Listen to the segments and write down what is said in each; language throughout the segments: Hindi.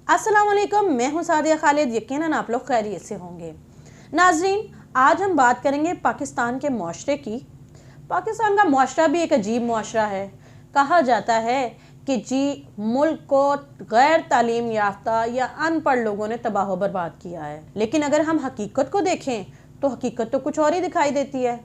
अस्सलाम वालेकुम, मैं हूं सादिया खालिद। यकीनन आप लोग खैरियत से होंगे। नाजरीन, आज हम बात करेंगे पाकिस्तान के माशरे की। पाकिस्तान का माशरा भी एक अजीब माशरा है। कहा जाता है कि जी मुल्क को गैर तालीम याफ्ता या अनपढ़ लोगों ने तबाह बर्बाद किया है, लेकिन अगर हम हकीकत को देखें तो हकीकत तो कुछ और ही दिखाई देती है।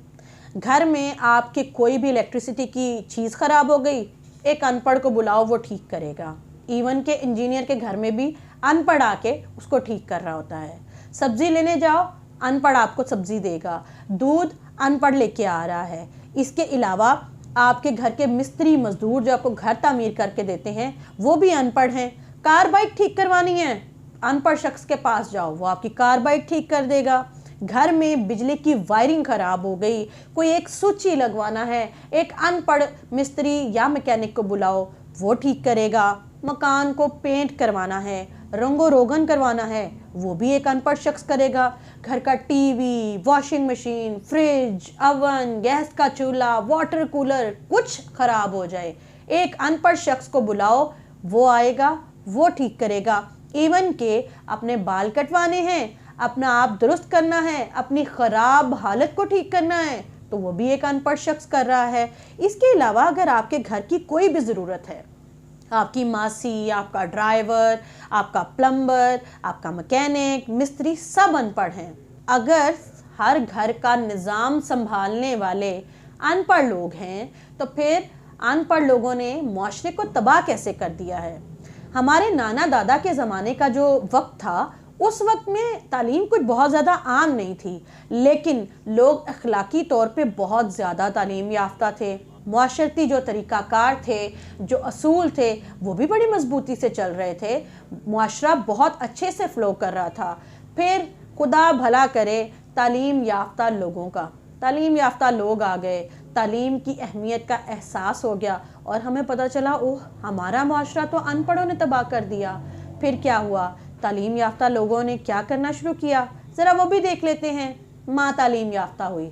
घर में आपके कोई भी इलेक्ट्रिसिटी की चीज़ ख़राब हो गई, एक अनपढ़ को बुलाओ, वो ठीक करेगा। इवन के इंजीनियर के घर में भी अनपढ़ आके उसको ठीक कर रहा होता है। सब्ज़ी लेने जाओ, अनपढ़ आपको सब्ज़ी देगा। दूध अनपढ़ लेके आ रहा है। इसके अलावा आपके घर के मिस्त्री मजदूर जो आपको घर तामीर करके देते हैं वो भी अनपढ़ हैं। कार बाइक ठीक करवानी है, अनपढ़ शख्स के पास जाओ, वो आपकी कार बाइक ठीक कर देगा। घर में बिजली की वायरिंग ख़राब हो गई, कोई एक स्विच ही लगवाना है, एक अनपढ़ मिस्त्री या मैकेनिक को बुलाओ, वो ठीक करेगा। मकान को पेंट करवाना है, रंगो रोगन करवाना है, वो भी एक अनपढ़ शख्स करेगा। घर का TV, washing machine, fridge, oven, gas का चूल्हा, वाटर कूलर कुछ ख़राब हो जाए, एक अनपढ़ शख्स को बुलाओ, वो आएगा, वो ठीक करेगा। इवन के अपने बाल कटवाने हैं, अपना आप दुरुस्त करना है, अपनी ख़राब हालत को ठीक करना है, तो वो भी एक अनपढ़ शख्स कर रहा है। इसके अलावा अगर आपके घर की कोई भी ज़रूरत है, आपकी मासी, आपका ड्राइवर, आपका प्लम्बर, आपका मैकेनिक, मिस्त्री सब अनपढ़ हैं। अगर हर घर का निज़ाम संभालने वाले अनपढ़ लोग हैं तो फिर अनपढ़ लोगों ने माशरे को तबाह कैसे कर दिया है। हमारे नाना दादा के ज़माने का जो वक्त था, उस वक्त में तालीम कुछ बहुत ज़्यादा आम नहीं थी, लेकिन लोग अखलाकी तौर पे बहुत ज़्यादा तालीम याफ्ता थे। मुआशरती जो तरीक़ाकार थे, जो असूल थे, वो भी बड़ी मजबूती से चल रहे थे। मुआशरा बहुत अच्छे से फ़्लो कर रहा था। फिर खुदा भला करे तालीम याफ्ता लोगों का, तालीम याफ्ता लोग आ गए, तालीम की अहमियत का एहसास हो गया और हमें पता चला ओह हमारा मुआशरा तो अनपढ़ों ने तबाह कर दिया। फिर क्या हुआ, तालीम याफ्ता लोगों ने क्या करना शुरू किया, ज़रा वो भी देख लेते हैं। माँ तालीम याफ्ता हुई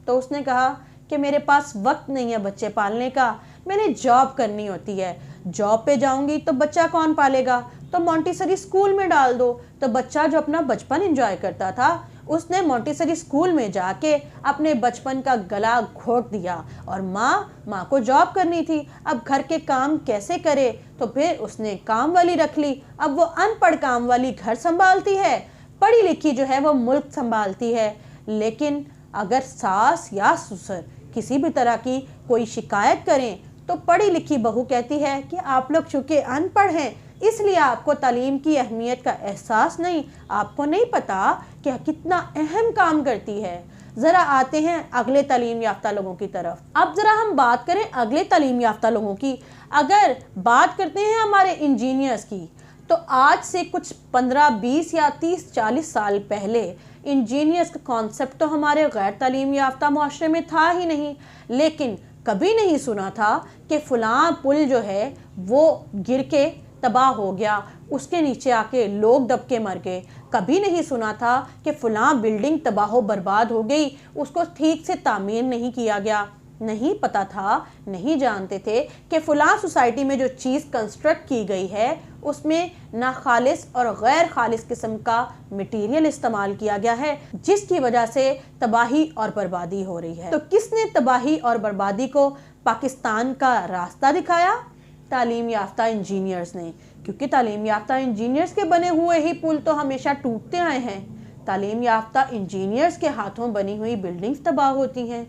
तो उसने कहा कि मेरे पास वक्त नहीं है बच्चे पालने का, मैंने जॉब करनी होती है, जॉब पे जाऊंगी तो बच्चा कौन पालेगा, तो मॉन्टेसरी स्कूल में डाल दो। तो बच्चा जो अपना बचपन एंजॉय करता था, उसने मॉन्टेसरी स्कूल में जाके अपने बचपन का गला घोट दिया। और माँ को जॉब करनी थी, अब घर के काम कैसे करे, तो फिर उसने काम वाली रख ली। अब वो अनपढ़ काम वाली घर संभालती है, पढ़ी लिखी जो है वो मुल्क संभालती है। लेकिन अगर सास या ससुर किसी भी तरह की कोई शिकायत करें तो पढ़ी लिखी बहू कहती है कि आप लोग चूँकि अनपढ़ हैं इसलिए आपको तालीम की अहमियत का एहसास नहीं, आपको नहीं पता कि कितना अहम काम करती है। ज़रा आते हैं अगले तालीम याफ्ता लोगों की तरफ। अब ज़रा हम बात करें अगले तालीम याफ्ता लोगों की। अगर बात करते हैं हमारे इंजीनियर्स की, तो आज से कुछ 15-20 या 30-40 साल पहले इंजीनियर्स का कॉन्सेप्ट तो हमारे गैर तालीम याफ्ता माशरे में था ही नहीं। लेकिन कभी नहीं सुना था कि फ़लाँ पुल जो है वो गिर के तबाह हो गया, उसके नीचे आके लोग दब के मर गए। कभी नहीं सुना था कि फ़लाँ बिल्डिंग तबाह बर्बाद हो गई, उसको ठीक से तामीर नहीं किया गया। नहीं पता था, नहीं जानते थे कि फ़लाँ सोसाइटी में जो चीज़ कंस्ट्रक्ट की गई है उसमें ना खालिस और गैर खालिस किस्म का मटेरियल इस्तेमाल किया गया है, जिसकी वजह से तबाही और बर्बादी हो रही है। तो किसने तबाही और बर्बादी को पाकिस्तान का रास्ता दिखाया? तालीम याफ्ता इंजीनियर्स ने, क्योंकि तालीम याफ्ता इंजीनियर्स के बने हुए ही पुल तो हमेशा टूटते आए हैं। तालीम याफ्ता इंजीनियर्स के हाथों बनी हुई बिल्डिंग्स तबाह होती हैं।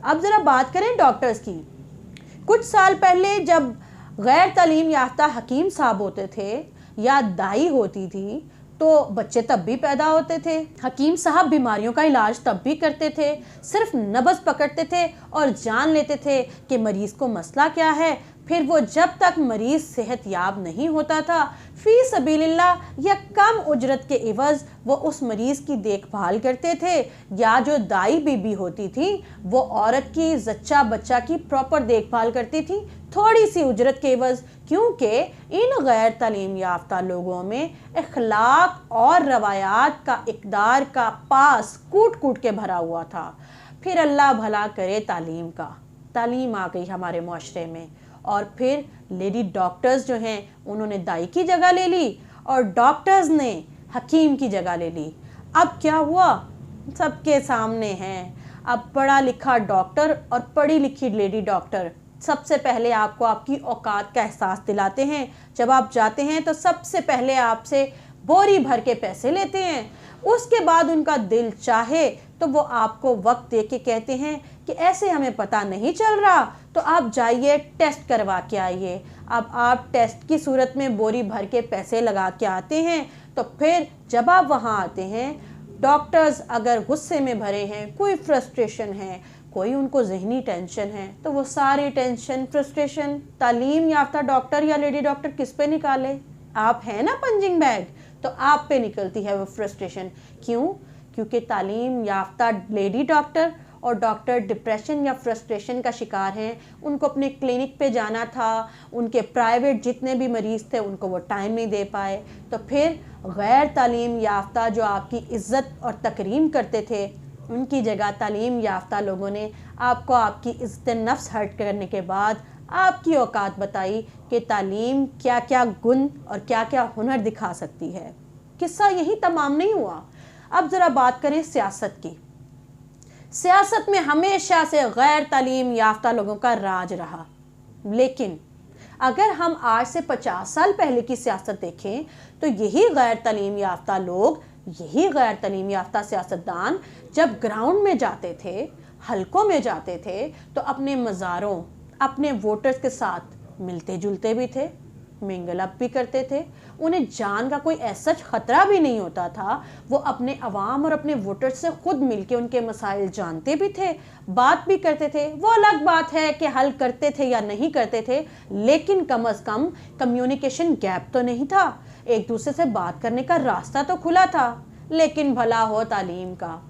अब ज़रा बात करें डॉक्टर्स की। कुछ साल पहले जब गैर तालीम याफ्ता हकीम साहब होते थे या दाई होती थी तो बच्चे तब भी पैदा होते थे। हकीम साहब बीमारियों का इलाज तब भी करते थे, सिर्फ नब्ज़ पकड़ते थे और जान लेते थे कि मरीज़ को मसला क्या है। फिर वो जब तक मरीज़ सेहतयाब नहीं होता था, फ़ी सबीलिल्लाह या कम उजरत के एवज़ वो उस मरीज़ की देखभाल करते थे। या जो दाई बीबी होती थी वो औरत की जच्चा बच्चा की प्रॉपर देखभाल करती थी, थोड़ी सी उजरत के एवज़, क्योंकि इन गैर तालीम याफ्ता लोगों में अखलाक और रवायात का इक़दार का पास कूट कूट के भरा हुआ था। फिर अल्लाह भला करे तालीम आ गई हमारे माशरे में, और फिर लेडी डॉक्टर्स जो हैं उन्होंने दाई की जगह ले ली और डॉक्टर्स ने हकीम की जगह ले ली। अब क्या हुआ, सबके सामने हैं। अब पढ़ा लिखा डॉक्टर और पढ़ी लिखी लेडी डॉक्टर सबसे पहले आपको आपकी औकात का एहसास दिलाते हैं। जब आप जाते हैं तो सबसे पहले आपसे बोरी भर के पैसे लेते हैं। उसके बाद उनका दिल चाहे तो वो आपको वक्त दे के कहते हैं कि ऐसे हमें पता नहीं चल रहा, तो आप जाइए टेस्ट करवा के आइए। अब आप टेस्ट की सूरत में बोरी भर के पैसे लगा के आते हैं। तो फिर जब आप वहाँ आते हैं, डॉक्टर्स अगर गुस्से में भरे हैं, कोई फ्रस्ट्रेशन है, कोई उनको जहनी टेंशन है, तो वो सारी टेंशन फ्रस्ट्रेशन तालीम याफ्ता डॉक्टर या लेडी डॉक्टर किस पे निकाले? आप हैं ना पंजिंग बैग, तो आप पे निकलती है वो फ्रस्ट्रेशन। क्यों? क्योंकि तालीम याफ्ता लेडी डॉक्टर और डॉक्टर डिप्रेशन या फ्रस्ट्रेशन का शिकार हैं। उनको अपने क्लिनिक पे जाना था, उनके प्राइवेट जितने भी मरीज़ थे उनको वो टाइम नहीं दे पाए। तो फिर गैर तालीम याफ्ता जो आपकी इज़्ज़त और तकरीम करते थे, उनकी जगह तालीम याफ्ता लोगों ने आपको आपकी इज़्ज़त नफ्स हर्ट करने के बाद आपकी औकात बताई कि तालीम क्या क्या गुण और क्या क्या हुनर दिखा सकती है। किस्सा यही तमाम नहीं हुआ। अब ज़रा बात करें सियासत की। सियासत में हमेशा से गैर तालीम याफ्ता लोगों का राज रहा, लेकिन अगर हम आज से 50 साल पहले की सियासत देखें तो यही गैर तालीम याफ्ता लोग, यही गैर तालीम याफ्ता सियासतदान जब ग्राउंड में जाते थे, हलकों में जाते थे, तो अपने मज़ारों, अपने वोटर्स के साथ मिलते जुलते भी थे, मिंगल अप भी करते थे। उन्हें जान का कोई ऐसा खतरा भी नहीं होता था। वो अपने अवाम और अपने वोटर्स से खुद मिलके उनके मसाइल जानते भी थे, बात भी करते थे। वो अलग बात है कि हल करते थे या नहीं करते थे, लेकिन कम अज़ कम कम्युनिकेशन गैप तो नहीं था, एक दूसरे से बात करने का रास्ता तो खुला था। लेकिन भला हो तालीम का,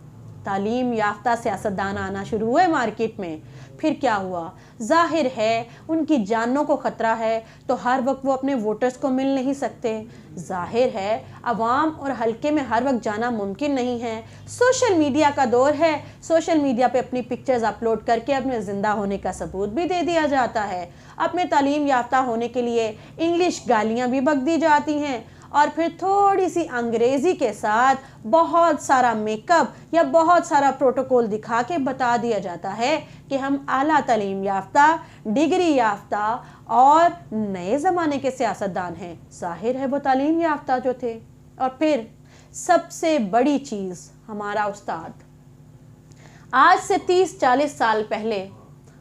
तालीम याफ्ता सियासतदान आना शुरू हुए मार्केट में। फिर क्या हुआ? जाहिर है उनकी जानों को ख़तरा है, तो हर वक्त वो अपने वोटर्स को मिल नहीं सकते। जाहिर है अवाम और हल्के में हर वक्त जाना मुमकिन नहीं है। सोशल मीडिया का दौर है, सोशल मीडिया पे अपनी पिक्चर्स अपलोड करके अपने ज़िंदा होने का सबूत भी दे दिया जाता है। अपने तालीम याफ्ता होने के लिए इंग्लिश गालियाँ भी बक दी जाती हैं, और फिर थोड़ी सी अंग्रेज़ी के साथ बहुत सारा मेकअप या बहुत सारा प्रोटोकॉल दिखा के बता दिया जाता है कि हम आला तालीम याफ्ता, डिग्री याफ्ता और नए ज़माने के सियासतदान हैं। जाहिर है वो तालीम याफ्ता जो थे। और फिर सबसे बड़ी चीज़, हमारा उस्ताद। आज से 30-40 साल पहले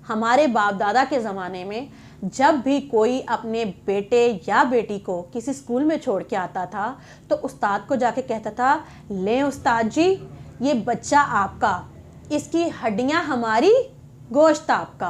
हमारे बाप दादा के ज़माने में जब भी कोई अपने बेटे या बेटी को किसी स्कूल में छोड़ के आता था, तो उस्ताद को जाके कहता था, ले उस्ताद जी, ये बच्चा आपका, इसकी हड्डियां हमारी, गोश्त आपका।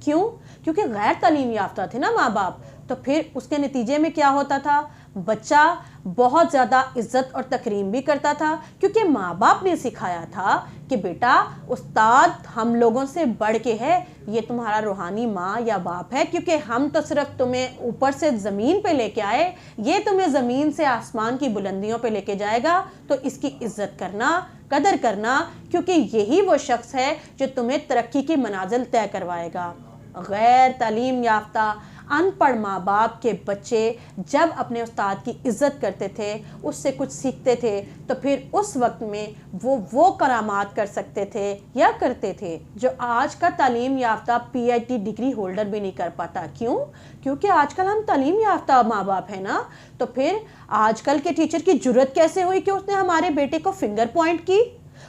क्यों? क्योंकि गैर तालीम याफ्ता थे ना माँ बाप। तो फिर उसके नतीजे में क्या होता था? बच्चा बहुत ज़्यादा इज्जत और तकरीम भी करता था, क्योंकि माँ बाप ने सिखाया था कि बेटा उस्ताद हम लोगों से बढ़ के है, ये तुम्हारा रूहानी माँ या बाप है, क्योंकि हम तो सिर्फ तुम्हें ऊपर से ज़मीन पे लेके आए, ये तुम्हें ज़मीन से आसमान की बुलंदियों पे लेके जाएगा। तो इसकी इज्जत करना, कदर करना, क्योंकि यही वो शख्स है जो तुम्हें तरक्की की मनाजिल तय करवाएगा। गैर तालीम याफ्ता अनपढ़ माँ बाप के बच्चे जब अपने उस्ताद की इज़्ज़त करते थे, उससे कुछ सीखते थे, तो फिर उस वक्त में वो करामात कर सकते थे या करते थे जो आज का तालीम याफ्ता PhD डिग्री होल्डर भी नहीं कर पाता। क्यों? क्योंकि आजकल हम तालीम याफ्ता माँ बाप है ना। तो फिर आजकल के टीचर की जुर्रत कैसे हुई कि उसने हमारे बेटे को फिंगर पॉइंट की?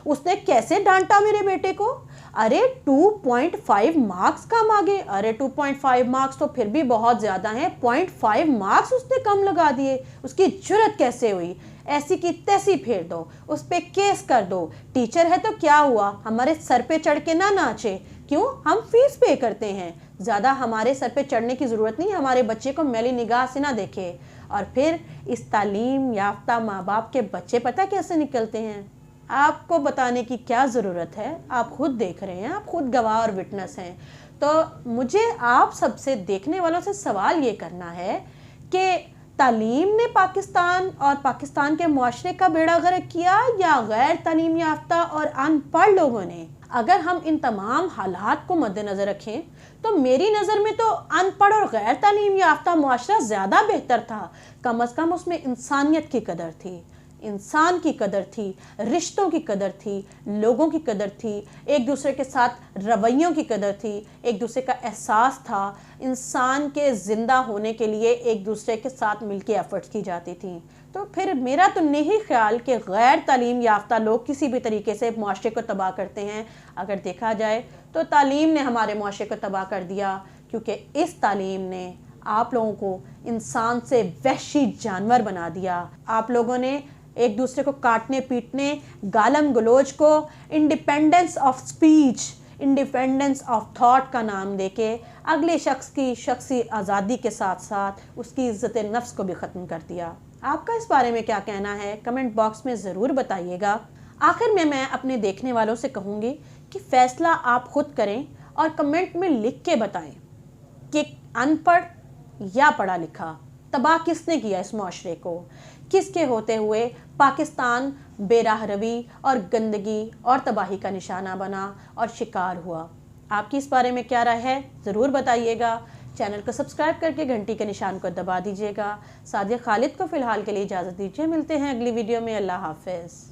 उसने कैसे डांटा मेरे बेटे को? अरे 2.5 मार्क्स कम आ गए। अरे 2.5 मार्क्स तो फिर भी बहुत ज़्यादा हैं, 0.5 मार्क्स उसने कम लगा दिए। उसकी जुर्रत कैसे हुई? ऐसी की तैसी फेर दो, उस पर केस कर दो। टीचर है तो क्या हुआ, हमारे सर पे चढ़ के ना नाचे। क्यों? हम फीस पे करते हैं, ज़्यादा हमारे सर पे चढ़ने की ज़रूरत नहीं, हमारे बच्चे को मैली निगाह से ना देखे। और फिर इस तालीम याफ्ता माँ बाप के बच्चे पता कैसे निकलते हैं? आपको बताने की क्या ज़रूरत है, आप खुद देख रहे हैं, आप खुद गवाह और विटनेस हैं। तो मुझे आप सबसे, देखने वालों से सवाल ये करना है कि तालीम ने पाकिस्तान और पाकिस्तान के मुआशरे का बेड़ा गर्क किया, या गैर तालीम याफ्ता और अनपढ़ लोगों ने? अगर हम इन तमाम हालात को मद्देनज़र रखें तो मेरी नज़र में तो अनपढ़ और गैर तालीम याफ्ता मुआशरा ज़्यादा बेहतर था। कम अज़ कम उसमें इंसानियत की कदर थी, इंसान की कदर थी, रिश्तों की कदर थी, लोगों की कदर थी, एक दूसरे के साथ रवैयों की कदर थी, एक दूसरे का एहसास था, इंसान के ज़िंदा होने के लिए एक दूसरे के साथ मिलके एफर्ट्स की जाती थी। तो फिर मेरा तो नहीं ख्याल कि गैर तालीम याफ्ता लोग किसी भी तरीके से माशरे को तबाह करते हैं। अगर देखा जाए तो तालीम ने हमारे माशरे को तबाह कर दिया, क्योंकि इस तालीम ने आप लोगों को इंसान से वहशी जानवर बना दिया। आप लोगों ने एक दूसरे को काटने पीटने, गालम गलोच को independence of speech, independence of thought का नाम देके अगले शख्स की शख्सी आज़ादी के साथ साथ उसकी इज़्ज़त नफ्स को भी ख़त्म कर दिया। आपका इस बारे में क्या कहना है, कमेंट बॉक्स में ज़रूर बताइएगा। आखिर में मैं अपने देखने वालों से कहूँगी कि फ़ैसला आप ख़ुद करें और कमेंट में लिख के बताएं कि अनपढ़ या पढ़ा लिखा तबाह किसने किया इस माशरे को, किसके होते हुए पाकिस्तान बेराह रवी और गंदगी और तबाही का निशाना बना और शिकार हुआ। आपकी इस बारे में क्या राय है, ज़रूर बताइएगा। चैनल को सब्सक्राइब करके घंटी के निशान को दबा दीजिएगा। सादिया खालिद को फ़िलहाल के लिए इजाज़त दीजिए, मिलते हैं अगली वीडियो में। अल्लाह हाफ़िज़।